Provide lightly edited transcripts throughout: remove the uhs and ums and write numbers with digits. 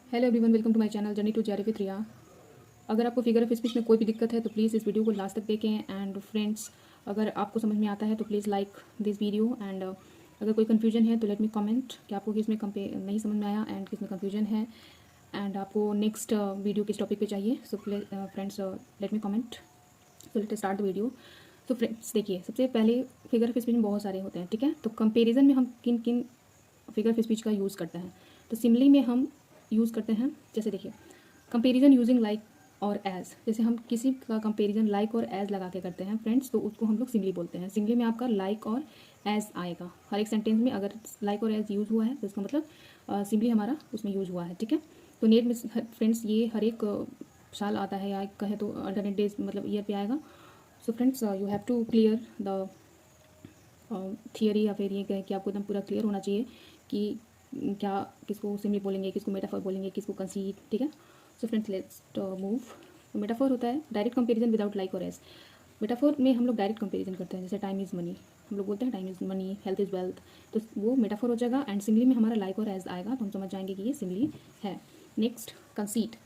Hello everyone, welcome to my channel journey to JRF with Riya. अगर आपको figure of speech में कोई भी दिक्कत है तो प्लीज़ इस वीडियो को लास्ट तक देखें। एंड फ्रेंड्स, अगर आपको समझ में आता है तो please like this video. And अगर कोई कन्फ्यूजन है तो लेट मी कमेंट कि आपको किस में नहीं समझ में आया एंड किस में कन्फ्यूजन है एंड आपको नेक्स्ट वीडियो किस टॉपिक पे चाहिए। So friends, let me comment. So let start the video. तो फ्रेंड्स देखिए, सबसे पहले फिगर ऑफ स्पीच में बहुत सारे होते हैं, ठीक है। तो कंपेरिजन में हम किन किन फिगर ऑफ स्पीच का यूज़ करते हैं। तो सिमिली में हम यूज़ करते हैं, जैसे देखिए कंपेरिजन यूजिंग लाइक और एज। जैसे हम किसी का कंपेरिजन लाइक और एज लगा के करते हैं फ्रेंड्स, तो उसको हम लोग सिमिली बोलते हैं। सिमिली में आपका लाइक और एज आएगा हर एक सेंटेंस में। अगर लाइक और एज यूज़ हुआ है तो इसका मतलब सिमिली हमारा उसमें यूज़ हुआ है, ठीक है। तो नेट में फ्रेंड्स ये हर एक साल आता है, या कहे तो अल्टरनेट डेज मतलब ईयर पे आएगा। So friends, you have to clear the theory, या फिर ये कहें कि आपको एकदम पूरा क्लियर होना चाहिए कि क्या किसको सिमिली बोलेंगे, किसको मेटाफोर बोलेंगे, किसको कंसीट, ठीक है। So friends let's move. Metaphor होता है डायरेक्ट कंपैरिजन विदाउट लाइक और एज। मेटाफोर में हम लोग डायरेक्ट कंपैरिजन करते हैं, जैसे टाइम इज़ मनी, हम लोग बोलते हैं time is money, health is wealth, तो वो मेटाफोर हो जाएगा। एंड सिमिली में हमारा लाइक और एज आएगा, तो हम समझ जाएंगे कि ये सिमिली है। Next conceit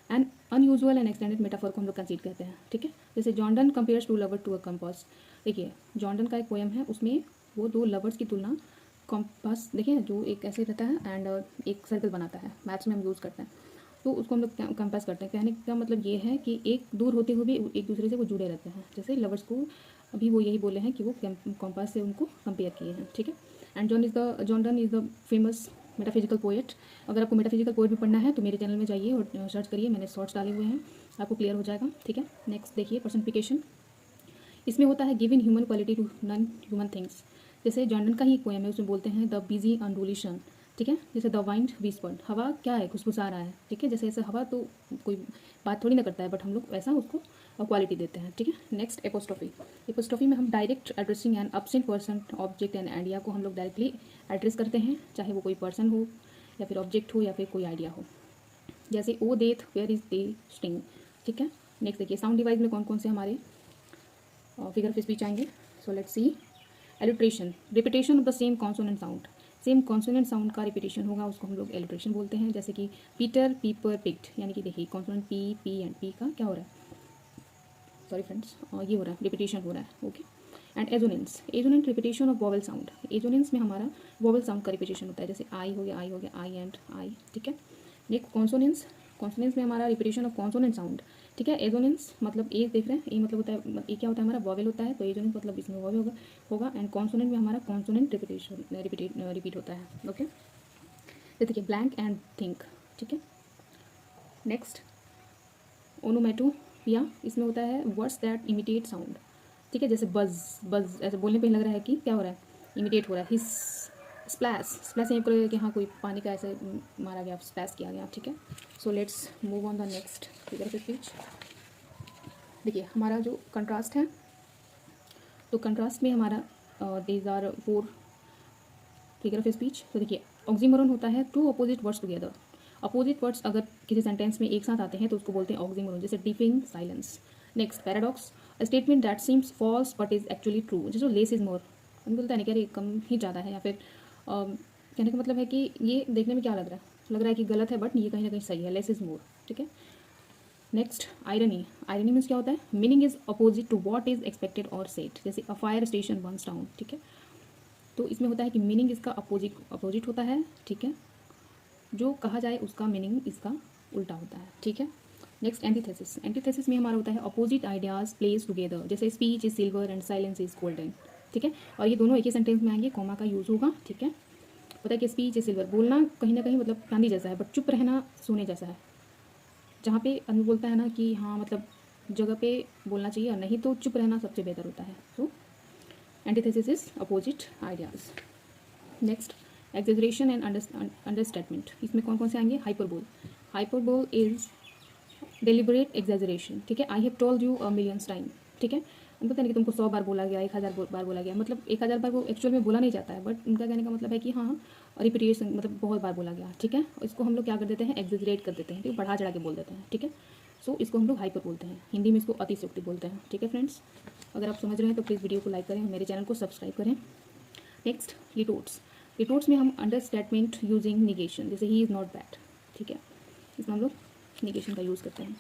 and unusual and extended metaphor को हम लोग कंसीट कहते हैं, ठीक है। जैसे Jordan compares to lover to a compass. देखिए जॉर्डन का एक पोएम है, उसमें वो दो लवर्स की तुलना कॉम्पास, देखिए जो एक ऐसे रहता है एंड एक सर्कल बनाता है, मैथ्स में हम यूज़ करते हैं, तो उसको हम लोग कंपास करते हैं। कहने का मतलब ये है कि एक दूर होते हुए भी एक दूसरे से वो जुड़े रहते हैं। जैसे लवर्स को अभी वो यही बोले हैं कि वो कॉम्पास से उनको कंपेयर किए हैं, ठीक है। And Jordan is the famous metaphysical poet. अगर आपको मेटाफिजिकल पोएट भी पढ़ना है तो मेरे चैनल में जाइए और सर्च करिए, मैंने शॉर्ट्स डाले हुए हैं, आपको क्लियर हो जाएगा, ठीक है। नेक्स्ट देखिए पर्सनिफिकेशन। इसमें होता है giving human quality to non human things. जैसे जॉर्डन का ही एक पोएम है, उसमें बोलते हैं द बिजी अनरूली सन, ठीक है। जैसे द वाइंड विस्पर्ड, हवा क्या है, खुशबुसा रहा है, ठीक है। जैसे ऐसे हवा तो कोई बात थोड़ी ना करता है, बट हम लोग वैसा उसको क्वालिटी देते हैं, ठीक है। Next apostrophe. एपोस्ट्रोफी में हम direct addressing an absent person, object and idea को हम लोग डायरेक्टली एड्रेस करते हैं, चाहे वो कोई पर्सन हो या फिर ऑब्जेक्ट हो या फिर कोई आइडिया हो। जैसे ओ देथ वेयर इज दे स्टिंग, ठीक है। नेक्स्ट देखिए साउंड डिवाइस में कौन कौन से हमारे फिगर ऑफ स्पीच आएंगे। So let's see. Alliteration, repetition of the same consonant sound. Same consonant sound का रिपीटेशन होगा, उसको हम लोग एलिट्रेशन बोलते हैं। जैसे कि पीटर पीपर पिक्ड, यानी कि देखिए consonant P P and P का क्या हो रहा है, सॉरी फ्रेंड्स, ये हो रहा है, रिपीटेशन हो रहा है, okay. And assonance, assonant repetition of vowel sound. Assonance में हमारा वॉवल साउंड का रिपीटेशन होता है, जैसे आई हो गया, आई हो गया, आई एंड आई, ठीक है। नेक्स्ट कॉन्सोनेंस, कॉन्सोनेंस में हमारा रिपीटेशन ऑफ कॉन्सोनेंट साउंड, ठीक है। एजोनेंस मतलब ए देख रहे हैं, ए मतलब होता है, ए क्या होता है हमारा वॉवेल होता है, तो एजोनेंस मतलब इसमें वॉवेल होगा। एंड कॉन्सोनेंट में हमारा कॉन्सोनेंट रिपीट होता है, ओके। तो देखिए ब्लैंक एंड थिंक, ठीक है। नेक्स्ट ओनोमेटोपिया, इसमें होता है वर्ड्स दैट इमिटेट साउंड, ठीक है। जैसे बज, बज ऐसे बोलने पे लग रहा है कि क्या हो रहा है, इमिटेट हो रहा है। हिस, स्प्लैश, स्प्लैश ये करेगा कि हाँ कोई पानी का ऐसे मारा गया, स्प्लैश किया गया, ठीक है। So let's move on the next figure of speech. देखिए हमारा जो कंट्रास्ट है, तो कंट्रास्ट में हमारा these are 4 figure of speech. तो देखिए ऑक्सीमोरन होता है two opposite words together. Opposite words अगर किसी सेंटेंस में एक साथ आते हैं तो उसको बोलते हैं ऑक्सीमोरन, जैसे defying silence. Next paradox, statement that seems false but is actually true. जैसे लेस इज मोर, हम बोलते हैं ना कि कम ही ज़्यादा है, या फिर कहने का मतलब है कि ये देखने में क्या लग रहा है कि गलत है, बट ये कहीं ना कहीं सही है, लेस इज मोर, ठीक है। नेक्स्ट आयरनी, आयरनी मीन्स क्या होता है, meaning is opposite to what is expected और सेट। जैसे a fire station burns down, ठीक है। तो इसमें होता है कि मीनिंग इसका अपोजिट होता है, ठीक है। जो कहा जाए उसका मीनिंग इसका उल्टा होता है, ठीक है। नेक्स्ट एंटीथेसिस, एंटीथेसिस में हमारा होता है अपोजिट आइडियाज प्लेस टुगेदर। जैसे speech is silver and silence is golden, ठीक है। और ये दोनों एक ही सेंटेंस में आएंगे, कॉमा का यूज़ होगा, ठीक है। पता है कि स्पीच इज सिल्वर, बोलना कहीं ना कहीं मतलब चांदी जैसा है, बट चुप रहना सोने जैसा है। जहाँ पे आदमी बोलता है ना कि हाँ मतलब जगह पे बोलना चाहिए, और नहीं तो चुप रहना सबसे बेहतर होता है। So antithesis is opposite ideas. Next exaggeration and understatement, इसमें कौन कौन से आएंगे, hyperbole, hyperbole is deliberate exaggeration, ठीक है। I have told you a millions time, ठीक है। उनको पता नहीं कि तुमको 100 बार बोला गया, 1000 बार बोला गया, मतलब 1000 बार वो एक्चुअल में बोला नहीं जाता है, बट उनका कहने का मतलब है कि हाँ रिपीटेशन मतलब बहुत बार बोला गया, ठीक है। इसको हम लोग क्या कर देते हैं, एग्जेजरेट कर देते हैं, ठीक है, बढ़ा चढ़ा के बोल देते हैं, ठीक है। सो इसको हम लोग हाइपर बोलते हैं, हिंदी में इसको अतिशयोक्ति बोलते हैं, ठीक है फ्रेंड्स। अगर आप समझ रहे हैं तो प्लीज़ वीडियो को लाइक करें, मेरे चैनल को सब्सक्राइब करें। नेक्स्ट रिटोर्ट्स, रिटोर्ट्स में हम अंडरस्टेटमेंट यूजिंग निगेशन, जैसे ही इज़ नॉट बैड, ठीक है। इसमें हम लोग निगेशन का यूज़ करते हैं।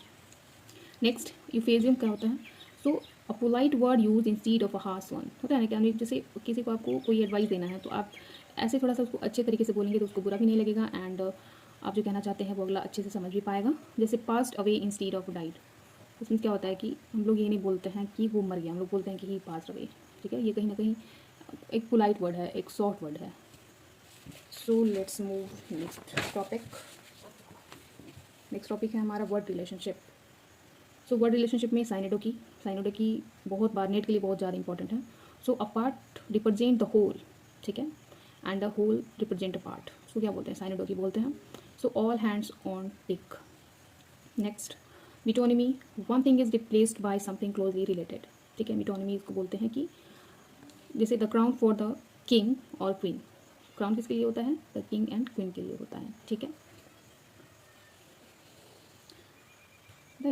नेक्स्ट यूफेजियम क्या होता है? So a polite word use instead of a harsh one. होता है ना कि जैसे किसी को आपको कोई एडवाइस देना है तो आप ऐसे थोड़ा सा उसको अच्छे तरीके से बोलेंगे तो उसको बुरा भी नहीं लगेगा, एंड आप जो कहना चाहते हैं वो अगला अच्छे से समझ भी पाएगा। जैसे passed away instead of died, उसमें क्या होता है कि हम लोग ये नहीं बोलते हैं कि वो मर गया, हम लोग बोलते हैं कि ही पास्ट अवे। ठीक है, ये कहीं ना कहीं एक पोलाइट वर्ड है, एक सॉफ्ट वर्ड है। So let's move next topic. Next topic है हमारा word relationship. So word relationship में साइनोडोकी बहुत बार नेट के लिए बहुत ज़्यादा इंपॉर्टेंट है। So a part represent the whole, ठीक है, and the whole represent a part. So क्या बोलते हैं? साइनोडोकी बोलते हैं। So all hands on deck. Next metonymy, one thing is replaced by something closely related. ठीक है, मिटोनिमी इसको बोलते हैं कि जैसे the crown for the king और क्वीन। क्राउन किसके लिए होता है? द किंग एंड क्वीन के लिए होता है। ठीक है,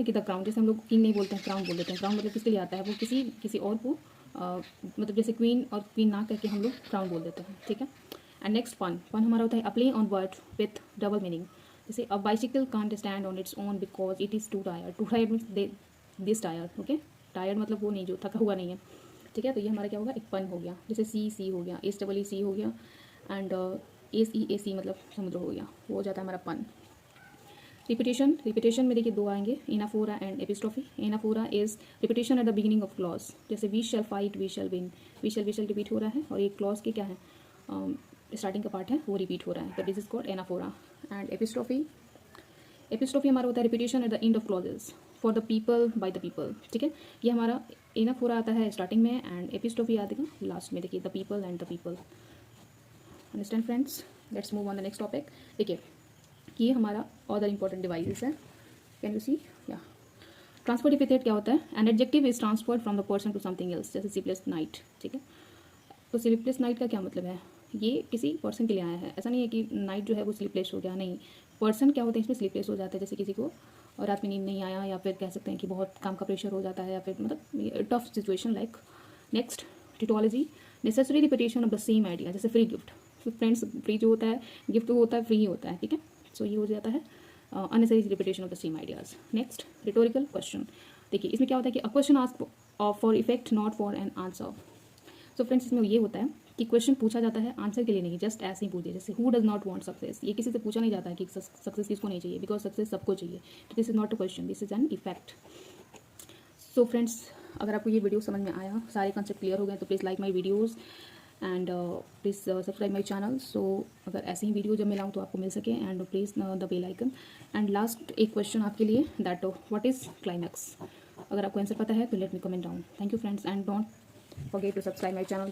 कि द क्राउन, जैसे हम लोग किंग नहीं बोलते हैं, क्राउन बोल देते हैं। क्राउन मतलब किसके लिए आता है? वो किसी और को मतलब जैसे क्वीन और क्वीन ना करके हम लोग क्राउन बोल देते हैं। ठीक है, एंड नेक्स्ट पन हमारा होता है a play on word with double meaning. जैसे a bicycle can't stand on its own because it is too tired. Two tired means this tired. Okay, tired मतलब वो नहीं जो थका हुआ नहीं है। ठीक है, तो ये हमारा क्या होगा? एक पन हो गया। जैसे सी हो गया, SEE हो गया, एंड AC मतलब समुद्र हो गया, वो हो जाता है हमारा पन। रिपीटेशन में देखिए दो आएंगे, anaphora and epistrophe. Anaphora is repetition at the beginning of clause. जैसे we shall fight, we shall win, we shall repeat हो रहा है, और ये क्लॉज के क्या है? स्टार्टिंग का पार्ट है वो रिपीट हो रहा है, तो this is called anaphora. And epistrophe हमारा होता है repetition at the end of clauses, for the people, by the people. ठीक है, ये हमारा एनाफोरा आता है स्टार्टिंग में, एंड एपिस्ट्रोफी आती है लास्ट में। देखिए the people and the people. Understand friends? Let's move on the next topic. देखिए ये हमारा अदर इंपॉर्टेंट डिवाइसेस है। Can you see? या ट्रांसफर एपिथेट क्या होता है? An adjective is transferred from the person to something else. जैसे sleepless night. ठीक है, तो स्लीपलेस नाइट का क्या मतलब है? ये किसी पर्सन के लिए आया है। ऐसा नहीं है कि नाइट जो है वो स्लीपलेस हो गया, नहीं, पर्सन क्या होता है इसमें स्लीपलेस हो जाता है। जैसे किसी को रात में नींद नहीं आया, या फिर कह सकते हैं कि बहुत काम का प्रेशर हो जाता है, या फिर मतलब tough situation like. Next tautology, necessary repetition of the same idea. जैसे फ्री गिफ्ट, फ्रेंड्स फ्री जो होता है गिफ्ट वो होता है फ्री ही होता है। ठीक है, सो ये हो जाता है unnecessary repetition of the same ideas. Next rhetorical question. देखिए इसमें क्या होता है कि a question ask for effect not for an answer. So friends इसमें ये होता है कि क्वेश्चन पूछा जाता है आंसर के लिए नहीं, जस्ट ऐसे ही पूछिए। जैसे who does not want success, ये किसी से पूछा नहीं जाता है कि सक्सेस किसको नहीं चाहिए, बिकॉज सक्सेस सबको चाहिए। तो this is not a question, this is an effect. So friends अगर आपको ये वीडियो समझ में आया, सारे कंसेप्ट क्लियर हो गए, तो please like my videos and please subscribe my channel. So अगर ऐसे ही वीडियो जब मैं लाऊँ तो आपको मिल सके, and please the bell icon. एंड लास्ट एक क्वेश्चन आपके लिए, दैट व्हाट इज़ क्लाइमैक्स। अगर आपको आंसर पता है तो let me comment down. Thank you friends, and don't forget to subscribe my channel.